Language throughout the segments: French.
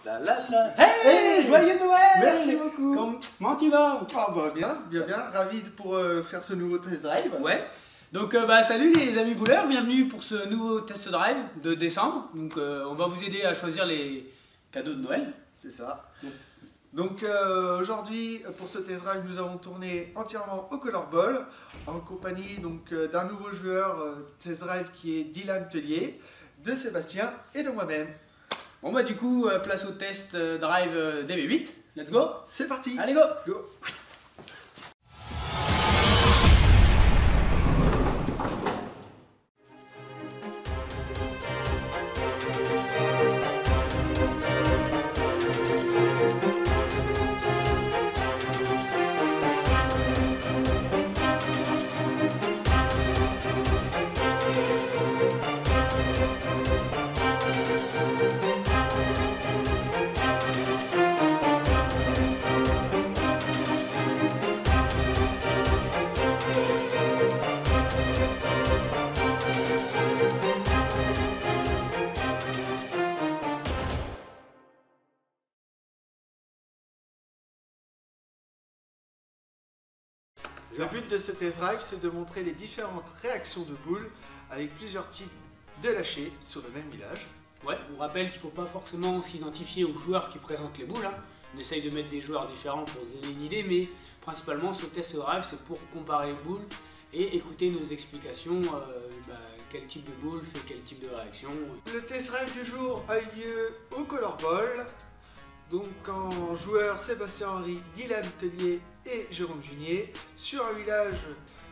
La la la. Hey, joyeux Noël! Merci beaucoup. Comment tu vas? Ah bah bien, ravi pour faire ce nouveau test drive. Ouais. Donc salut les amis bouleurs, bienvenue pour ce nouveau test drive de décembre. Donc on va vous aider à choisir les cadeaux de Noël. C'est ça. Donc aujourd'hui pour ce test drive nous avons tourné entièrement au Color Ball en compagnie d'un nouveau joueur test drive qui est Dylan Tellier, de Sébastien et de moi-même. Bon bah du coup place au test drive DB8. Let's go. C'est parti. Allez go. Go. Le but de ce test drive, c'est de montrer les différentes réactions de boules avec plusieurs types de lâchers sur le même village. Ouais, on rappelle qu'il ne faut pas forcément s'identifier aux joueurs qui présentent les boules. On essaye de mettre des joueurs différents pour donner une idée, mais principalement ce test drive, c'est pour comparer les boules et écouter nos explications, quel type de boule fait quel type de réaction. Le test drive du jour a eu lieu au Color Ball. Donc en joueurs Sébastien Henry, Dylan Tellier et Jérôme Junier sur un village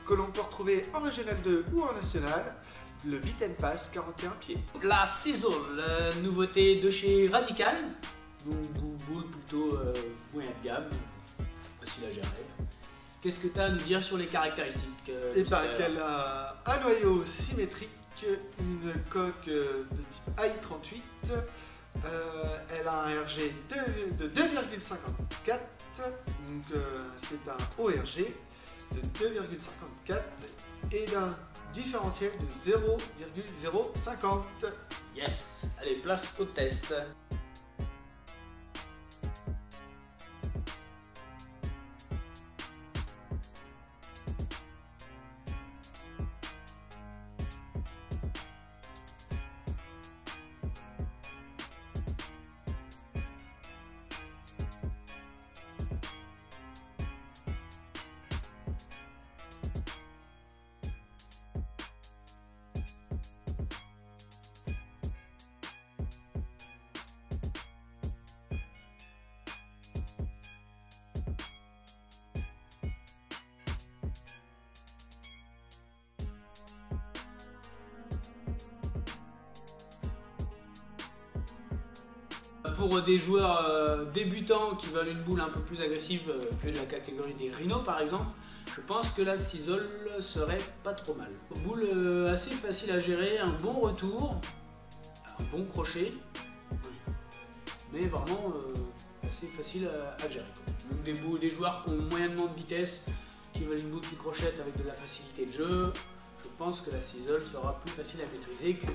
que l'on peut retrouver en Régional 2 ou en National, le Beat and Pass 41 pieds. La Sizzle, nouveauté de chez Radical, donc boule plutôt moyen de gamme, facile à gérer. Qu'est-ce que tu as à nous dire sur les caractéristiques Il paraît qu'elle a un noyau symétrique, une coque de type AI38. Elle a un RG de 2,54, donc c'est un ORG de 2,54 et d'un différentiel de 0,050. Yes, allez, place au test. Pour des joueurs débutants qui veulent une boule un peu plus agressive que de la catégorie des Rhinos par exemple, je pense que la Sizzle serait pas trop mal. Boule assez facile à gérer, un bon retour, un bon crochet, mais vraiment assez facile à gérer. Donc des joueurs qui ont moyennement de vitesse, qui veulent une boule qui crochette avec de la facilité de jeu, je pense que la Sizzle sera plus facile à maîtriser qu'une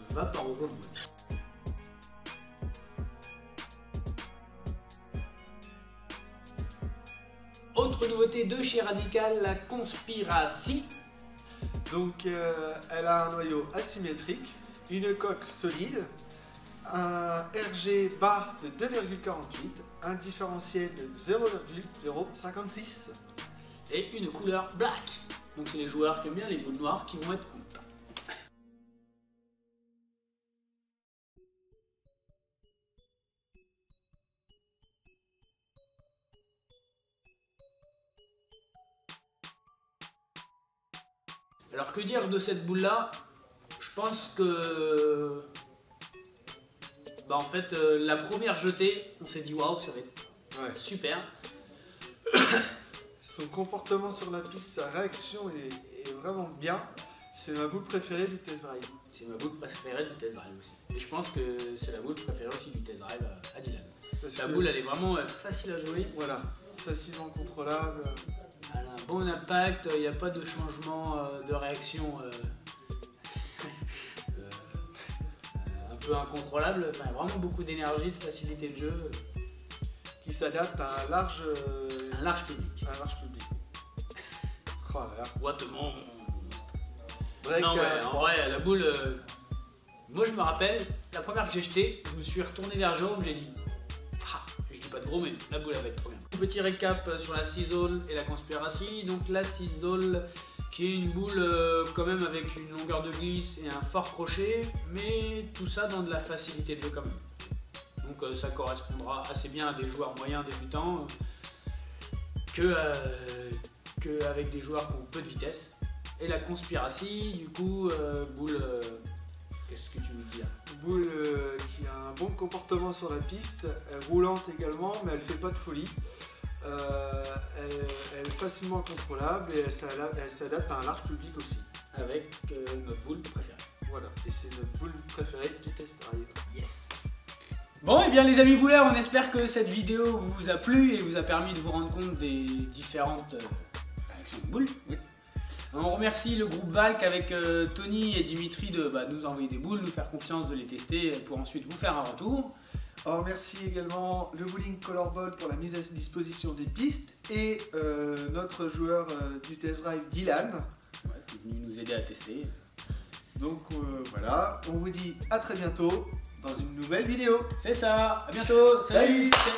Vaporwave. Autre nouveauté de chez Radical, la Conspiracy. Donc elle a un noyau asymétrique, une coque solide, un RG bas de 2,48, un différentiel de 0,056 et une couleur black. Donc c'est les joueurs qui aiment bien les boules noires qui vont être contents. Alors que dire de cette boule là? Je pense que en fait la première jetée, on s'est dit waouh, ça va être super. Son comportement sur la piste, sa réaction est vraiment bien. C'est ma boule préférée du test drive. C'est ma boule préférée du test drive aussi. Et je pense que c'est la boule préférée aussi du test drive à Dylan. La boule elle est vraiment facile à jouer. Voilà, facilement contrôlable. Elle a un bon impact, il n'y a pas de changement de réaction peu incontrôlable, enfin vraiment beaucoup d'énergie, de facilité de jeu. Qui s'adapte à un large public. Un large public. Oh là là. What the monde. Vrai Non, que- mais en vrai, la boule. Moi, je me rappelle, la première que j'ai jetée, je me suis retourné vers Jérôme, j'ai dit. Ah, je dis pas de gros, mais la boule elle va être trop bien. Petit récap sur la Sizzle et la Conspiracy. Donc, la Sizzle, qui est une boule quand même avec une longueur de glisse et un fort crochet, mais tout ça dans de la facilité de jeu quand même. Donc, ça correspondra assez bien à des joueurs moyens débutants que avec des joueurs qui ont peu de vitesse. Et la Conspiracy, du coup, boule. Qu'est-ce que tu veux dire? Boule qui a un bon comportement sur la piste, elle est roulante également, mais elle fait pas de folie. Elle est facilement contrôlable et elle s'adapte à un large public aussi. Avec notre boule préférée. Voilà, et c'est notre boule préférée du test drive. Yes. Bon, et bien les amis bouleurs, on espère que cette vidéo vous a plu et vous a permis de vous rendre compte des différentes réactions de boules. Oui. On remercie le groupe Valk avec Tony et Dimitri de nous envoyer des boules, nous faire confiance, de les tester pour ensuite vous faire un retour. On remercie également le Bowling Colorball pour la mise à disposition des pistes et notre joueur du test drive Dylan. Ouais, qui est venu nous aider à tester. Donc voilà, on vous dit à très bientôt dans une nouvelle vidéo. C'est ça, à bientôt. Salut. Salut.